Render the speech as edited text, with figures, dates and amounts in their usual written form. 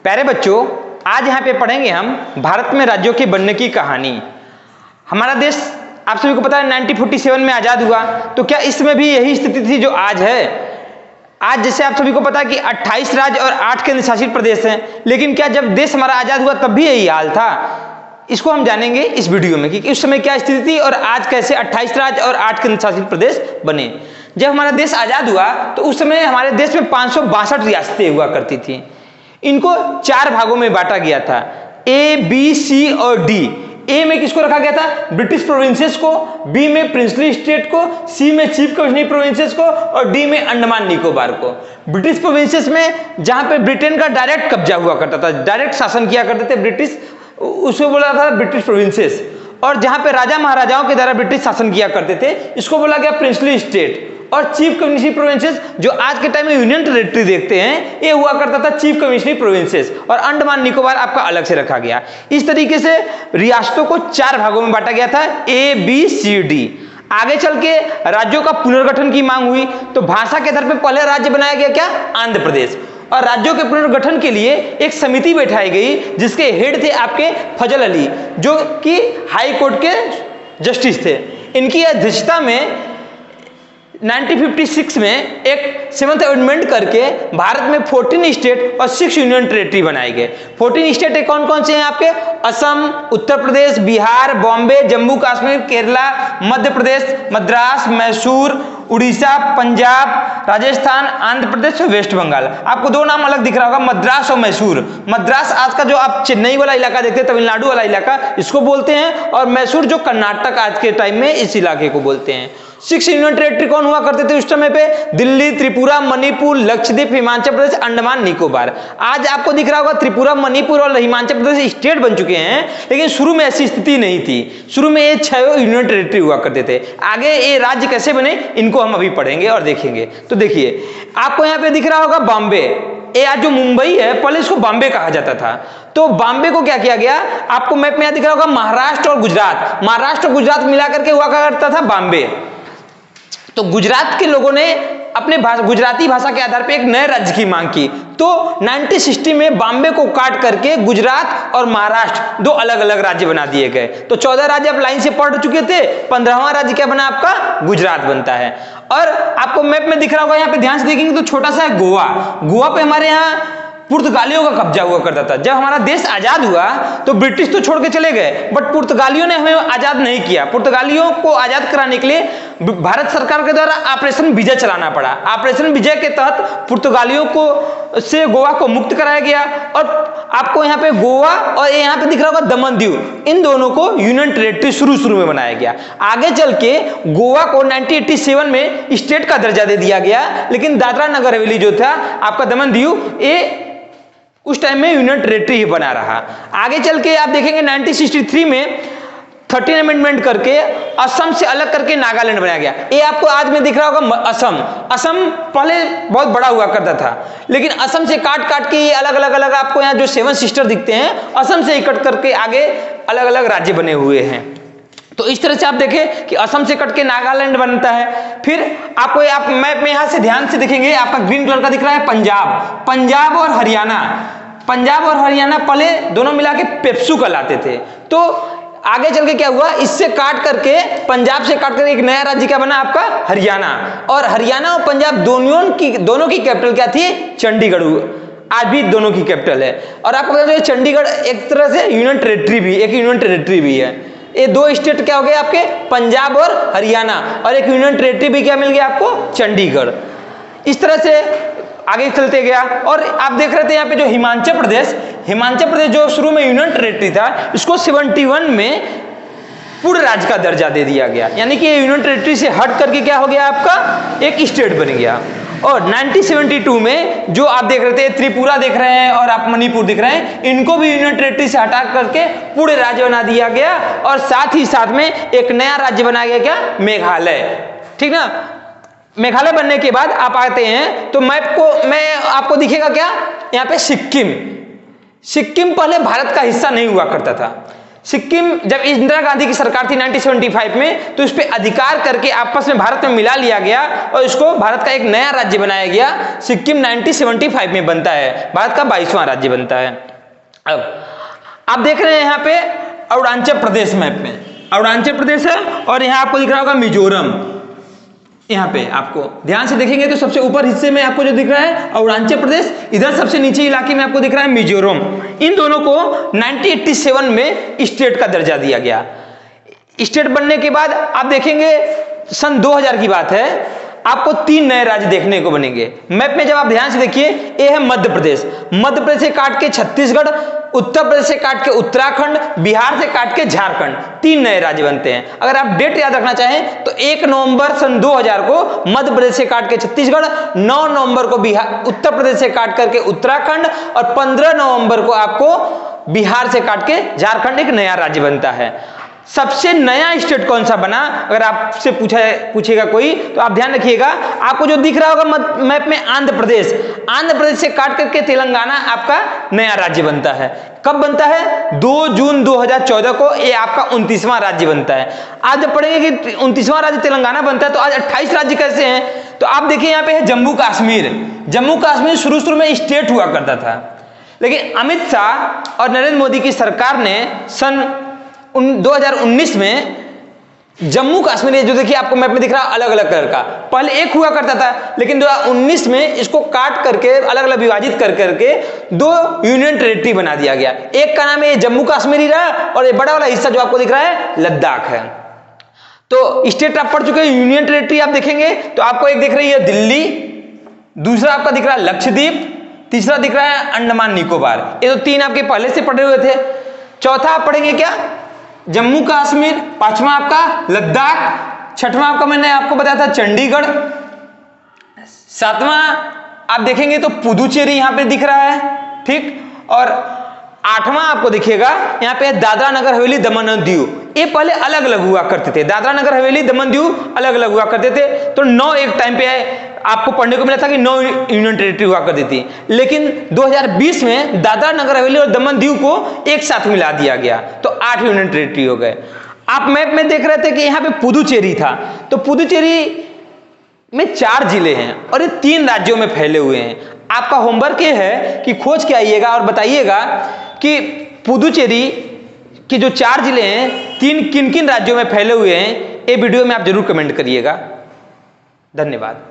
प्यारे बच्चों, आज यहाँ पे पढ़ेंगे हम भारत में राज्यों के बनने की कहानी। हमारा देश आप सभी को पता है 1947 में आजाद हुआ, तो क्या इसमें भी यही स्थिति थी जो आज है? आज जैसे आप सभी को पता है कि 28 राज्य और 8 केंद्र शासित प्रदेश हैं, लेकिन क्या जब देश हमारा आजाद हुआ तब भी यही हाल था? इसको हम जानेंगे इस वीडियो में कि उस समय क्या स्थिति थी और आज कैसे 28 राज्य और 8 केंद्र शासित प्रदेश बने। जब हमारा देश आजाद हुआ तो उस समय हमारे देश में 562 रियासतें हुआ करती थी। इनको 4 भागों में बांटा गया था, ए, बी, सी और डी। ए में किसको रखा गया था? ब्रिटिश प्रोविंसेस को, बी में प्रिंसली स्टेट को, सी में चीफ कमिश्नरी प्रोविंसेस को और डी में अंडमान निकोबार को। ब्रिटिश प्रोविंसेस में जहां पे ब्रिटेन का डायरेक्ट कब्जा हुआ करता था, डायरेक्ट शासन किया करते थे ब्रिटिश, उसको बोला था ब्रिटिश प्रोविंसेस। और जहां पे राजा महाराजाओं के द्वारा ब्रिटिश शासन किया करते थे, इसको बोला गया प्रिंसली स्टेट। और चीफ कमिश्नरी प्रोविंसेस, जो आज के टाइम में यूनियन टेरिटरी देखते हैं, ये हुआ करता था चीफ कमिश्नरी प्रोविंसेस। और अंडमान निकोबार आपका अलग से रखा गया। इस तरीके से रियासतों को 4 भागों में बांटा गया था, ए, बी, सी, डी। आगे चल के राज्यों का पुनर्गठन की मांग हुई, तो भाषा के आधार पर पहले राज्य बनाया गया क्या? आंध्र प्रदेश। और राज्यों के पुनर्गठन के लिए एक समिति बैठाई गई, जिसके हेड थे आपके फजल अली, जो कि हाई कोर्ट के जस्टिस थे। इनकी अध्यक्षता में 1956 में एक 7th अमेंडमेंट करके भारत में 14 स्टेट और 6 यूनियन टेरिटरी बनाए गए। 14 स्टेट कौन कौन से हैं आपके? असम, उत्तर प्रदेश, बिहार, बॉम्बे, जम्मू कश्मीर, केरला, मध्य प्रदेश, मद्रास, मैसूर, उड़ीसा, पंजाब, राजस्थान, आंध्र प्रदेश और वेस्ट बंगाल। आपको 2 नाम अलग दिख रहा होगा, मद्रास और मैसूर। मद्रास आज का जो आप चेन्नई वाला इलाका देखते हैं, तमिलनाडु वाला इलाका, इसको बोलते हैं। और मैसूर जो कर्नाटक आज के टाइम में इस इलाके को बोलते हैं। 6 यूनियन टेरिटरी कौन हुआ करते थे उस समय पे? दिल्ली, त्रिपुरा, मणिपुर, लक्षद्वीप, हिमाचल प्रदेश, अंडमान निकोबार। आज आपको दिख रहा होगा त्रिपुरा, मणिपुर और हिमाचल प्रदेश स्टेट बन चुके हैं, लेकिन शुरू में ऐसी स्थिति नहीं थी। शुरू में ये 6 यूनियन टेरिटरी हुआ करते थे। आगे ये राज्य कैसे बने, इनको हम अभी पढ़ेंगे और देखेंगे। तो देखिए, आपको यहाँ पे दिख रहा होगा बॉम्बे। ये आज जो मुंबई है, पहले इसको बॉम्बे कहा जाता था। तो बॉम्बे को क्या किया गया? आपको मैप में यहाँ दिख रहा होगा महाराष्ट्र और गुजरात। महाराष्ट्र और गुजरात मिलाकर के हुआ करता था बॉम्बे। तो गुजरात के लोगों ने अपने गुजराती भाषा के आधार पर एक नए राज्य की मांग की। तो 1960 में बॉम्बे को काट करके गुजरात और महाराष्ट्र 2 अलग अलग राज्य बना दिए गए। तो 14 राज्य आप लाइन से पढ़ चुके थे, 15वां राज्य क्या बना आपका? गुजरात बनता है। और आपको मैप में दिख रहा होगा, यहाँ पे ध्यान से देखेंगे तो छोटा सा है गोवा। गोवा पे हमारे यहाँ पुर्तगालियों का कब्जा हुआ करता था। जब हमारा देश आजाद हुआ तो ब्रिटिश तो छोड़ के चले गए, बट पुर्तगालियों ने हमें आजाद नहीं किया। पुर्तगालियों को आजाद कराने के लिए भारत सरकार के द्वारा ऑपरेशन विजय चलाना पड़ा। ऑपरेशन विजय के तहत पुर्तगालियों को से गोवा को मुक्त कराया गया। और आपको यहाँ पे गोवा और यहाँ पे दिख रहा होगा दमन दीव, इन दोनों को यूनियन टेरिटरी शुरू में बनाया गया। आगे चल के गोवा को 1987 में स्टेट का दर्जा दे दिया गया, लेकिन दादरा नगर हवेली जो था आपका दमन दीव, ये उस टाइम में यूनियन टेरिटरी ही बना रहा। आगे चल के आप देखेंगे 1963 में 13 अमेंडमेंट करके असम से अलग करके नागालैंड बनाया गया। ये आपको आज में दिख रहा होगा असम। असम पहले बहुत बड़ा हुआ करता था, लेकिन असम से काट के ये अलग आपको यहाँ जो 7 सिस्टर दिखते हैं, असम से कट करके आगे अलग अलग राज्य बने हुए हैं। तो इस तरह से आप देखें कि असम से कट के नागालैंड बनता है। फिर आपको आप मैप में यहां से ध्यान से देखेंगे, आपका ग्रीन कलर का दिख रहा है पंजाब। पंजाब और हरियाणा, पंजाब और हरियाणा पहले दोनों मिला के पेप्सू कहलाते थे। तो आगे चल के क्या हुआ, इससे काट करके पंजाब से काट कर एक नया राज्य क्या बना आपका? हरियाणा। और हरियाणा और पंजाब दोनों की कैपिटल क्या थी? चंडीगढ़। आज भी दोनों की कैपिटल है। और आपको बता दें चंडीगढ़ एक तरह से यूनियन टेरिटरी भी है। ये 2 स्टेट क्या हो गए आपके? पंजाब और हरियाणा। और एक यूनियन टेरिटरी भी क्या मिल गया आपको? चंडीगढ़। इस तरह से आगे चलते गया। और आप देख रहे थे यहाँ पे जो हिमाचल प्रदेश जो शुरू में यूनियन टेरिटरी था, इसको 71 में पूर्ण राज्य का दर्जा दे दिया गया। यानी कि यूनियन टेरिटरी से हट करके क्या हो गया आपका? एक स्टेट बन गया। और 1972 में जो आप देख रहे थे त्रिपुरा देख रहे हैं और आप मणिपुर दिख रहे हैं, इनको भी यूनियन टेरिटरी से हटा करके पूरे राज्य बना दिया गया। और साथ ही साथ में एक नया राज्य बनाया गया, क्या? मेघालय। ठीक ना? मेघालय बनने के बाद आप आते हैं तो मैप को मैं आपको दिखेगा क्या? यहाँ पे सिक्किम पहले भारत का हिस्सा नहीं हुआ करता था। सिक्किम जब इंदिरा गांधी की सरकार थी 1975 में, तो इस पे अधिकार करके आपस में भारत में मिला लिया गया और इसको भारत का एक नया राज्य बनाया गया। सिक्किम 1975 में बनता है, भारत का 22वां राज्य बनता है। अब आप देख रहे हैं यहाँ पे अरुणाचल प्रदेश मैप में, अरुणाचल प्रदेश है और यहाँ आपको दिख रहा होगा मिजोरम। यहाँ पे आपको ध्यान से देखेंगे तो सबसे ऊपर हिस्से में आपको जो दिख रहा है अरुणाचल प्रदेश, इधर सबसे नीचे इलाके में आपको दिख रहा है मिजोरम। इन दोनों को 1987 में स्टेट का दर्जा दिया गया। स्टेट बनने के बाद आप देखेंगे सन 2000 की बात है, आपको 3 नए राज्य देखने को बनेंगे। मैप में जब आप ध्यान से देखिए, ये है मध्य प्रदेश, मध्य प्रदेश से काट के छत्तीसगढ़, उत्तर प्रदेश से काट के उत्तराखंड, बिहार से काट के झारखंड, 3 नए राज्य बनते हैं। अगर आप डेट याद रखना चाहें तो 1 नवंबर सन 2000 को मध्य प्रदेश से काट के छत्तीसगढ़, 9 नवंबर को बिहार उत्तर प्रदेश से काट करके उत्तराखंड और 15 नवंबर को आपको बिहार से काट के झारखंड एक नया राज्य बनता है। सबसे नया स्टेट कौन सा बना, अगर आपसे पूछेगा कोई तो आप ध्यान रखिएगा, आपको जो दिख रहा होगा मैप में आंध्र प्रदेश, आंध्र प्रदेश से काट करके तेलंगाना आपका नया राज्य बनता है। कब बनता है? 2 जून 2014 को ये आपका 29वां राज्य बनता है। आज जब पढ़ेंगे कि 29वां राज्य तेलंगाना बनता है तो आज 28 राज्य कैसे हैं, तो आप देखिए यहाँ पे है जम्मू कश्मीर। जम्मू कश्मीर शुरू में स्टेट हुआ करता था, लेकिन अमित शाह और नरेंद्र मोदी की सरकार ने सन 2019 में जम्मू कश्मीर, जो देखिए आपको मैप में दिख रहा है अलग अलग कलर का, पहले एक हुआ करता था, लेकिन 2019 में इसको काट करके अलग अलग विभाजित कर करके 2 यूनियन टेरिटरी बना दिया गया। एक का नाम है जम्मू कश्मीर ही रहा और ये बड़ा वाला हिस्सा जो आपको दिख रहा है लद्दाख है। तो स्टेट आप पढ़ चुके हैं, यूनियन टेरिटरी आप देखेंगे तो आपको एक दिख रही है दिल्ली, दूसरा आपका दिख रहा है लक्षद्वीप, तीसरा दिख रहा है अंडमान निकोबार। ये तो 3 आपके पहले से पढ़े हुए थे। चौथा आप पढ़ेंगे क्या? जम्मू कश्मीर, 5वां आपका लद्दाख, 6वां आपका मैंने आपको बताया था चंडीगढ़, 7वां आप देखेंगे तो पुदुचेरी यहां पे दिख रहा है, ठीक, और 8वां आपको दिखेगा यहाँ पे दादरा नगर हवेली दमन और दीव। ये पहले अलग अलग हुआ करते थे, दादरा नगर हवेली दमन दीव अलग अलग हुआ करते थे। तो 9 एक टाइम पे आपको पढ़ने को मिला था कि 9 यूनियन टेरिटरी हुआ करती थी, लेकिन 2020 में दादरा नगर हवेली और दमन दीव को एक साथ मिला दिया गया तो 8 यूनियन टेरिटरी हो गए। आप मैप में देख रहे थे कि यहाँ पे पुदुचेरी था, तो पुदुचेरी में 4 जिले हैं और ये 3 राज्यों में फैले हुए हैं। आपका होमवर्क ये है कि खोज के आइएगा और बताइएगा कि पुदुचेरी के जो 4 जिले हैं 3 किन किन राज्यों में फैले हुए हैं। ये वीडियो में आप जरूर कमेंट करिएगा। धन्यवाद।